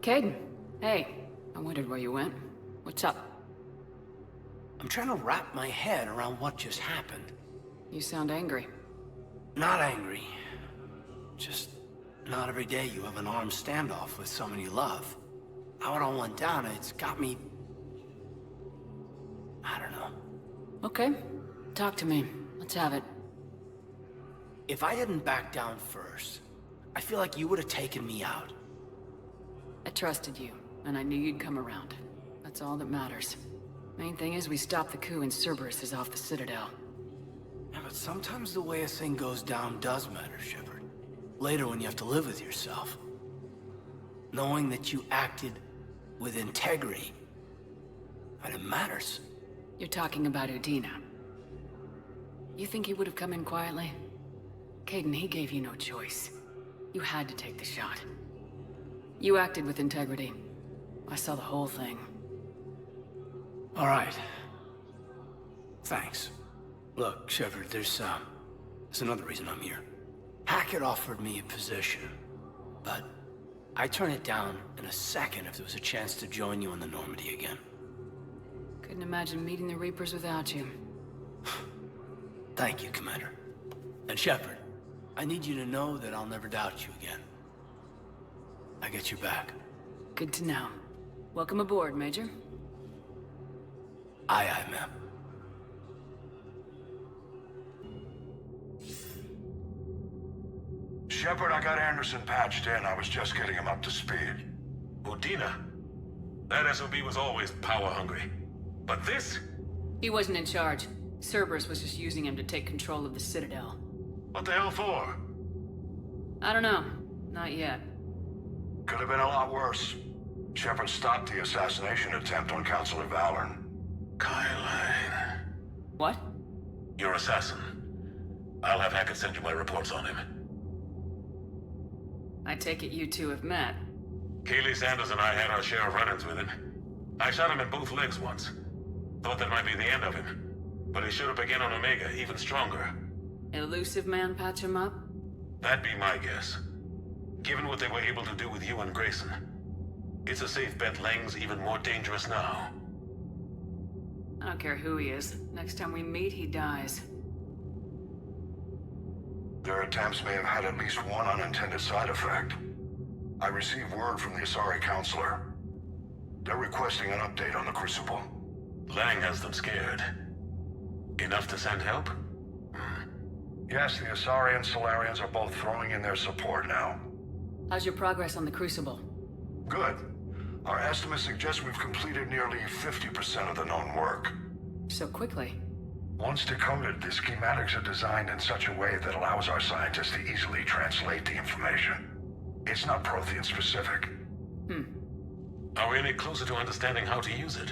Caden. Hey, I wondered where you went. What's up? I'm trying to wrap my head around what just happened. You sound angry. Not angry. Just not every day you have an armed standoff with someone you love. How it all went down, it's got me... I don't know. Okay. Talk to me. Let's have it. If I hadn't backed down first, I feel like you would have taken me out. I trusted you, and I knew you'd come around. That's all that matters. Main thing is we stop the coup and Cerberus is off the Citadel. Yeah, but sometimes the way a thing goes down does matter, Shepard. Later when you have to live with yourself. Knowing that you acted with integrity, and it matters. You're talking about Udina. You think he would have come in quietly? Caden, he gave you no choice. You had to take the shot. You acted with integrity. I saw the whole thing. All right. Thanks. Look, Shepard, there's another reason I'm here. Hackett offered me a position, but I'd turn it down in a second if there was a chance to join you on the Normandy again. Couldn't imagine meeting the Reapers without you. Thank you, Commander. And Shepard, I need you to know that I'll never doubt you again. I get your back. Good to know. Welcome aboard, Major. Aye, aye, ma'am. Shepard, I got Anderson patched in. I was just getting him up to speed. Udina? That SOB was always power-hungry. But this? He wasn't in charge. Cerberus was just using him to take control of the Citadel. What the hell for? I don't know. Not yet. Could have been a lot worse. Shepard stopped the assassination attempt on Counselor Valorn. Kyle, What? your assassin. I'll have Hackett send you my reports on him. I take it you two have met. Keely Sanders and I had our share of run-ins with him. I shot him in both legs once. Thought that might be the end of him. But he showed up again on Omega, even stronger. Elusive man patch him up? That'd be my guess. Given what they were able to do with you and Grayson. It's a safe bet Lang's even more dangerous now. I don't care who he is. Next time we meet, he dies. Their attempts may have had at least one unintended side effect. I received word from the Asari Counselor. They're requesting an update on the Crucible. Lang has them scared. Enough to send help? Yes, the Asari and Solarians are both throwing in their support now. How's your progress on the Crucible? Good. Our estimates suggest we've completed nearly 50% of the known work. So quickly. Once decoded, the schematics are designed in such a way that allows our scientists to easily translate the information. It's not Prothean specific. Are we any closer to understanding how to use it?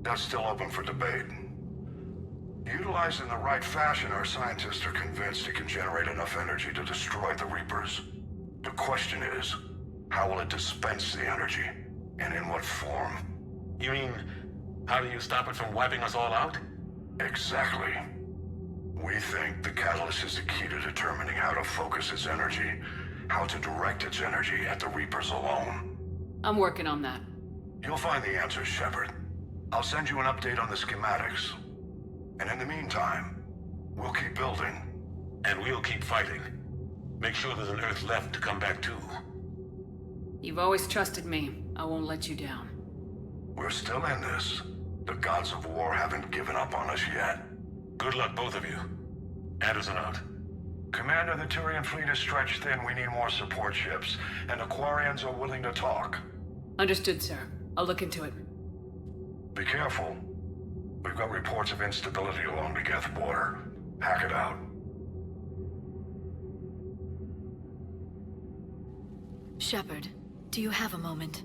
That's still open for debate. Utilized in the right fashion, our scientists are convinced it can generate enough energy to destroy the Reapers. The question is, how will it dispense the energy? And in what form? You mean, how do you stop it from wiping us all out? Exactly. We think the catalyst is the key to determining how to focus its energy, how to direct its energy at the Reapers alone. I'm working on that. You'll find the answers, Shepard. I'll send you an update on the schematics. And in the meantime, we'll keep building. And we'll keep fighting. Make sure there's an Earth left to come back to. You've always trusted me. I won't let you down. We're still in this. The gods of war haven't given up on us yet. Good luck, both of you. Anderson out. Commander, the Turian fleet is stretched thin. We need more support ships. And the Quarians are willing to talk. Understood, sir. I'll look into it. Be careful. We've got reports of instability along the Geth border. Hack it out. Shepard, do you have a moment?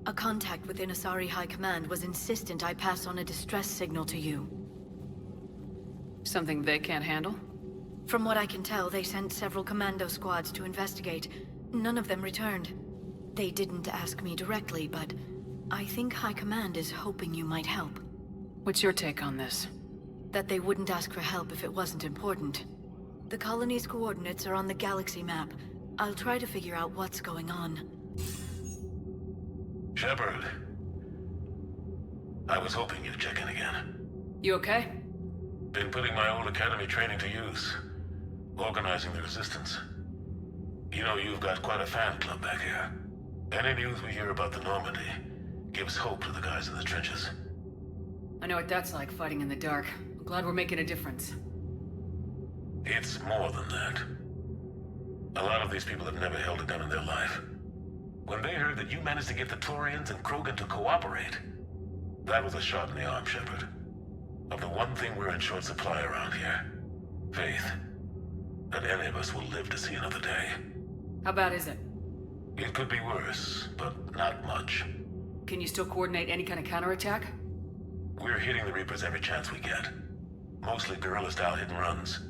A contact within Asari High Command was insistent I pass on a distress signal to you. Something they can't handle? From what I can tell, they sent several commando squads to investigate. None of them returned. They didn't ask me directly, but I think High Command is hoping you might help. What's your take on this? That they wouldn't ask for help if it wasn't important. The colony's coordinates are on the galaxy map. I'll try to figure out what's going on. Shepard. I was hoping you'd check in again. You okay? Been putting my old academy training to use. Organizing the resistance. You know, you've got quite a fan club back here. Any news we hear about the Normandy gives hope to the guys in the trenches. I know what that's like, fighting in the dark. I'm glad we're making a difference. It's more than that. A lot of these people have never held a gun in their life. When they heard that you managed to get the Torians and Krogan to cooperate, that was a shot in the arm, Shepard. Of the one thing we're in short supply around here. Faith. That any of us will live to see another day. How bad is it? It could be worse, but not much. Can you still coordinate any kind of counterattack? We're hitting the Reapers every chance we get. Mostly guerrilla-style hit-and-runs,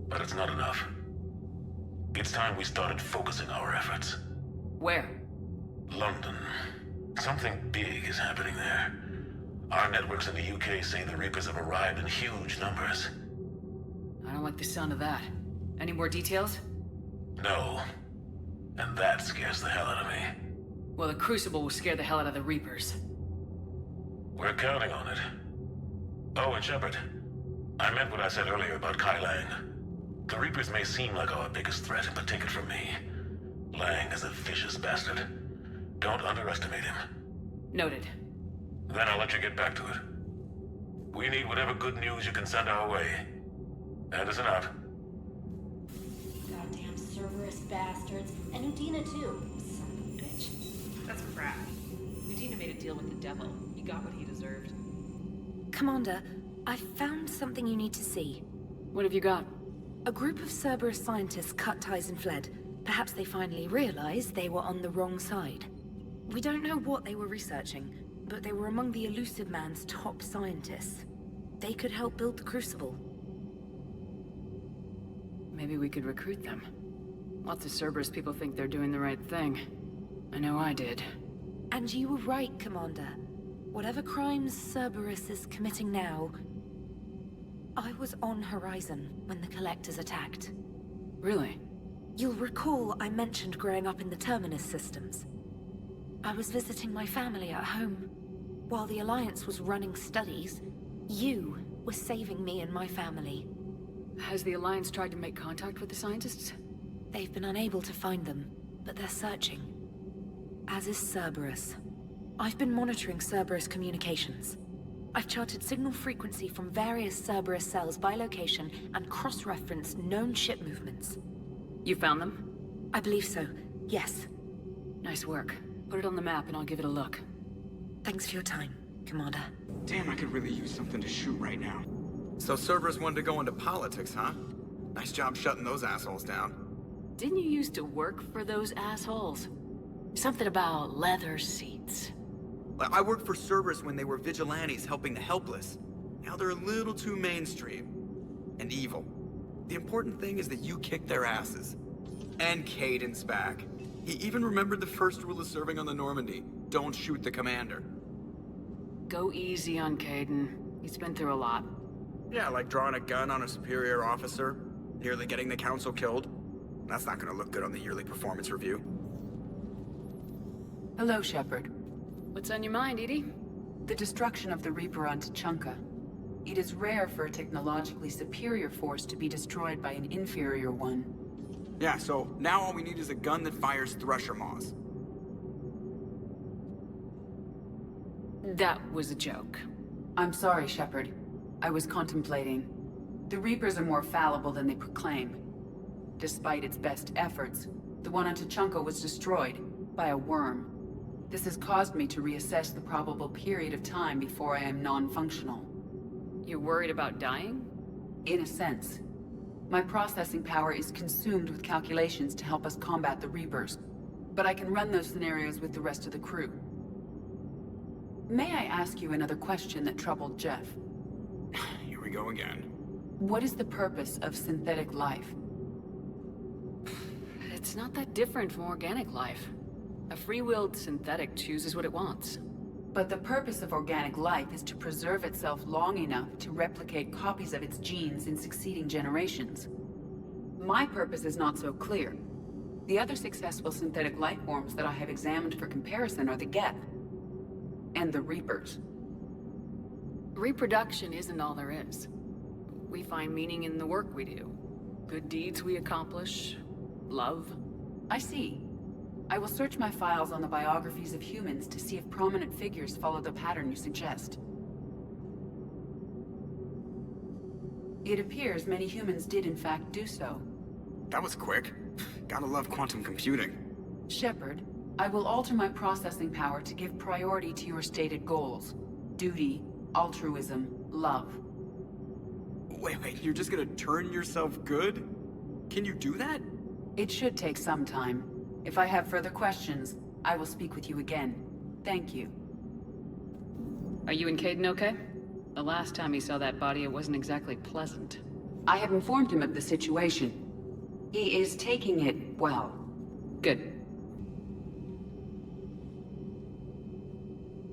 but it's not enough. It's time we started focusing our efforts. Where? London. Something big is happening there. Our networks in the UK say the Reapers have arrived in huge numbers. I don't like the sound of that. Any more details? No. And that scares the hell out of me. Well, the Crucible will scare the hell out of the Reapers. We're counting on it. Oh, and Shepard, I meant what I said earlier about Kai Lang. The Reapers may seem like our biggest threat, but take it from me. Lang is a vicious bastard. Don't underestimate him. Noted. Then I'll let you get back to it. We need whatever good news you can send our way. Anderson out. Goddamn Cerberus bastards. And Udina too. Son of a bitch. That's crap. Udina made a deal with the devil. He got what he deserved. Commander, I found something you need to see. What have you got? A group of Cerberus scientists cut ties and fled. Perhaps they finally realized they were on the wrong side. We don't know what they were researching, but they were among the Elusive Man's top scientists. They could help build the Crucible. Maybe we could recruit them. Lots of Cerberus people think they're doing the right thing. I know I did. And you were right, Commander. Whatever crimes Cerberus is committing now... I was on Horizon when the Collectors attacked. Really? You'll recall I mentioned growing up in the Terminus systems. I was visiting my family at home. While the Alliance was running studies, you were saving me and my family. Has the Alliance tried to make contact with the scientists? They've been unable to find them, but they're searching. As is Cerberus. I've been monitoring Cerberus communications. I've charted signal frequency from various Cerberus cells by location and cross-referenced known ship movements. You found them? I believe so, yes. Nice work. Put it on the map and I'll give it a look. Thanks for your time, Commander. Damn, I could really use something to shoot right now. So Cerberus wanted to go into politics, huh? Nice job shutting those assholes down. Didn't you used to work for those assholes? Something about leather seats. I worked for Cerberus when they were vigilantes helping the helpless. Now they're a little too mainstream. And evil. The important thing is that you kicked their asses. And Caden's back. He even remembered the first rule of serving on the Normandy. Don't shoot the commander. Go easy on Caden. He's been through a lot. Yeah, like drawing a gun on a superior officer, nearly getting the council killed. That's not gonna look good on the yearly performance review. Hello, Shepard. What's on your mind, Edie? The destruction of the Reaper on Tuchanka. It is rare for a technologically superior force to be destroyed by an inferior one. Yeah, so now all we need is a gun that fires thresher maws. That was a joke. I'm sorry, Shepard. I was contemplating. The Reapers are more fallible than they proclaim. Despite its best efforts, the one on Tuchanka was destroyed by a worm. This has caused me to reassess the probable period of time before I am non-functional. You're worried about dying? In a sense. My processing power is consumed with calculations to help us combat the Reapers, but I can run those scenarios with the rest of the crew. May I ask you another question that troubled Jeff? Here we go again. What is the purpose of synthetic life? It's not that different from organic life. A free-willed synthetic chooses what it wants. But the purpose of organic life is to preserve itself long enough to replicate copies of its genes in succeeding generations. My purpose is not so clear. The other successful synthetic life forms that I have examined for comparison are the Geth. and the Reapers. Reproduction isn't all there is. We find meaning in the work we do. Good deeds we accomplish. Love. I see. I will search my files on the biographies of humans to see if prominent figures follow the pattern you suggest. It appears many humans did in fact do so. That was quick. Gotta love quantum computing. Shepard, I will alter my processing power to give priority to your stated goals. Duty, altruism, love. Wait, you're just gonna turn yourself good? Can you do that? It should take some time. If I have further questions, I will speak with you again. Thank you. Are you and Caden okay? The last time he saw that body, it wasn't exactly pleasant. I have informed him of the situation. He is taking it well. Good.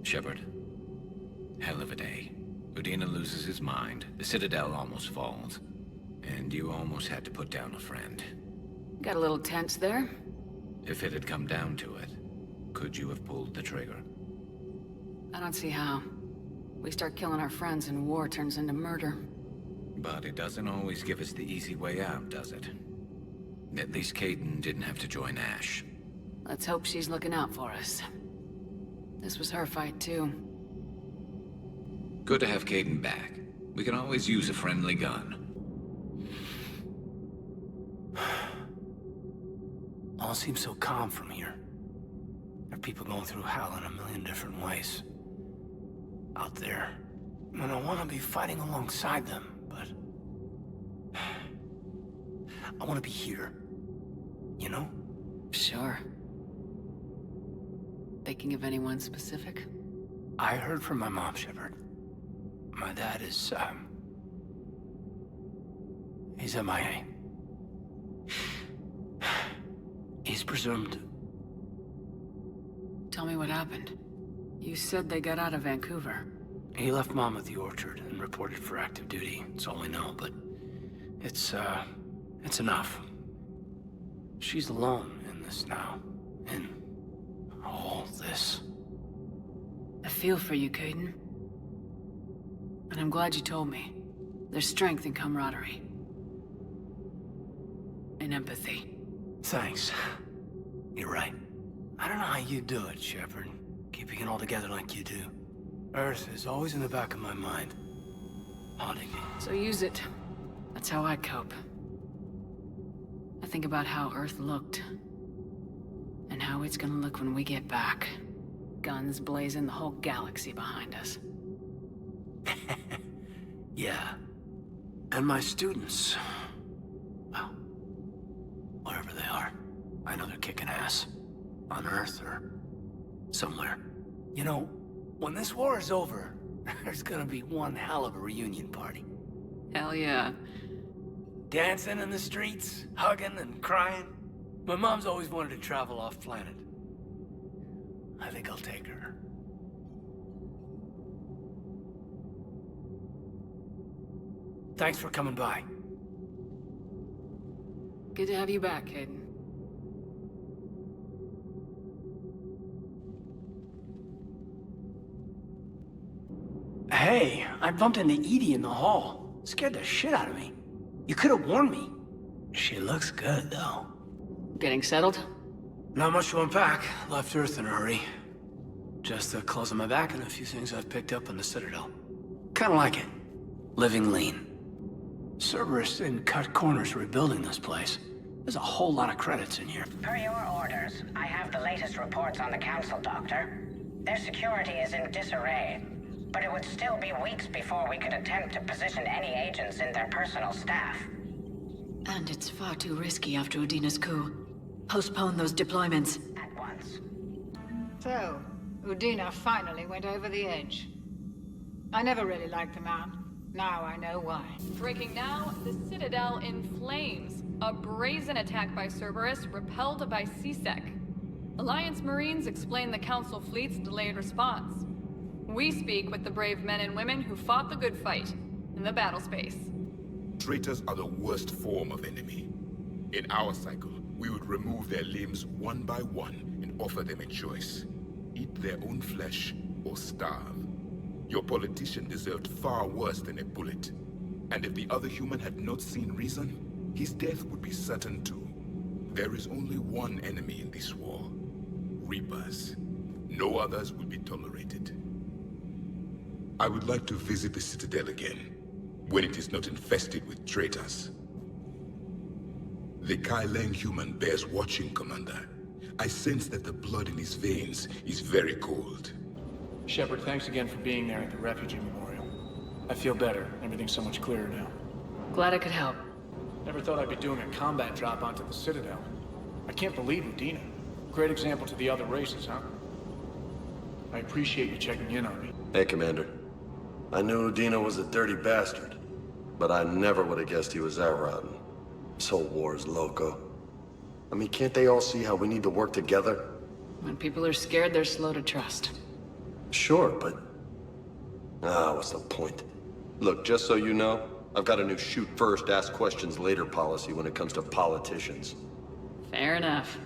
Shepard. Hell of a day. Udina loses his mind, the Citadel almost falls, and you almost had to put down a friend. Got a little tense there. If it had come down to it, could you have pulled the trigger? I don't see how. We start killing our friends and war turns into murder. But it doesn't always give us the easy way out, does it? At least Caden didn't have to join Ash. Let's hope she's looking out for us. This was her fight, too. Good to have Caden back. We can always use a friendly gun. All seems so calm from here. There are people going through hell in a million different ways. Out there. And I want to be fighting alongside them, but... I want to be here. You know? Sure. Thinking of anyone specific? I heard from my mom, Shepard. My dad is, he's MIA. He's presumed... Tell me what happened. You said they got out of Vancouver. He left Mom at the orchard and reported for active duty. That's all we know, but... It's enough. She's alone in this now. In all this. I feel for you, Caden. And I'm glad you told me. There's strength in camaraderie. And empathy. Thanks. You're right. I don't know how you do it, Shepard. Keeping it all together like you do. Earth is always in the back of my mind. Haunting me. So use it. That's how I cope. I think about how Earth looked. And how it's gonna look when we get back. Guns blazing, the whole galaxy behind us. Yeah. And my students... well, wherever they are. I know they're kicking ass. On Earth or somewhere. You know, when this war is over, there's gonna be one hell of a reunion party. Hell yeah. Dancing in the streets, hugging and crying. My mom's always wanted to travel off-planet. I think I'll take her. Thanks for coming by. Good to have you back, Caden. Hey, I bumped into Edie in the hall. Scared the shit out of me. You could have warned me. She looks good, though. Getting settled? Not much to unpack. Left Earth in a hurry. Just the clothes on my back and a few things I've picked up in the Citadel. Kinda like it. Living lean. Cerberus didn't cut corners rebuilding this place. There's a whole lot of credits in here. Per your orders, I have the latest reports on the Council, Doctor. Their security is in disarray, but it would still be weeks before we could attempt to position any agents in their personal staff. And it's far too risky after Udina's coup. Postpone those deployments. At once. So, Udina finally went over the edge. I never really liked the man. Now I know why. Breaking now, the Citadel in flames. A brazen attack by Cerberus repelled by CSEC. Alliance Marines explain the Council fleet's delayed response. We speak with the brave men and women who fought the good fight in the battle space. Traitors are the worst form of enemy. In our cycle, we would remove their limbs one by one and offer them a choice. Eat their own flesh or starve. Your politician deserved far worse than a bullet. And if the other human had not seen reason, his death would be certain too. There is only one enemy in this war. Reapers. No others will be tolerated. I would like to visit the Citadel again, when it is not infested with traitors. The Kai Leng human bears watching, Commander. I sense that the blood in his veins is very cold. Shepard, thanks again for being there at the refugee memorial. I feel better. Everything's so much clearer now. Glad I could help. Never thought I'd be doing a combat drop onto the Citadel. I can't believe Udina. Great example to the other races, huh? I appreciate you checking in on me. Hey, Commander. I knew Udina was a dirty bastard, but I never would have guessed he was that rotten. This whole war is loco. I mean, can't they all see how we need to work together? When people are scared, they're slow to trust. Sure, but... what's the point? Look, just so you know, I've got a new shoot first, ask questions later policy when it comes to politicians. Fair enough.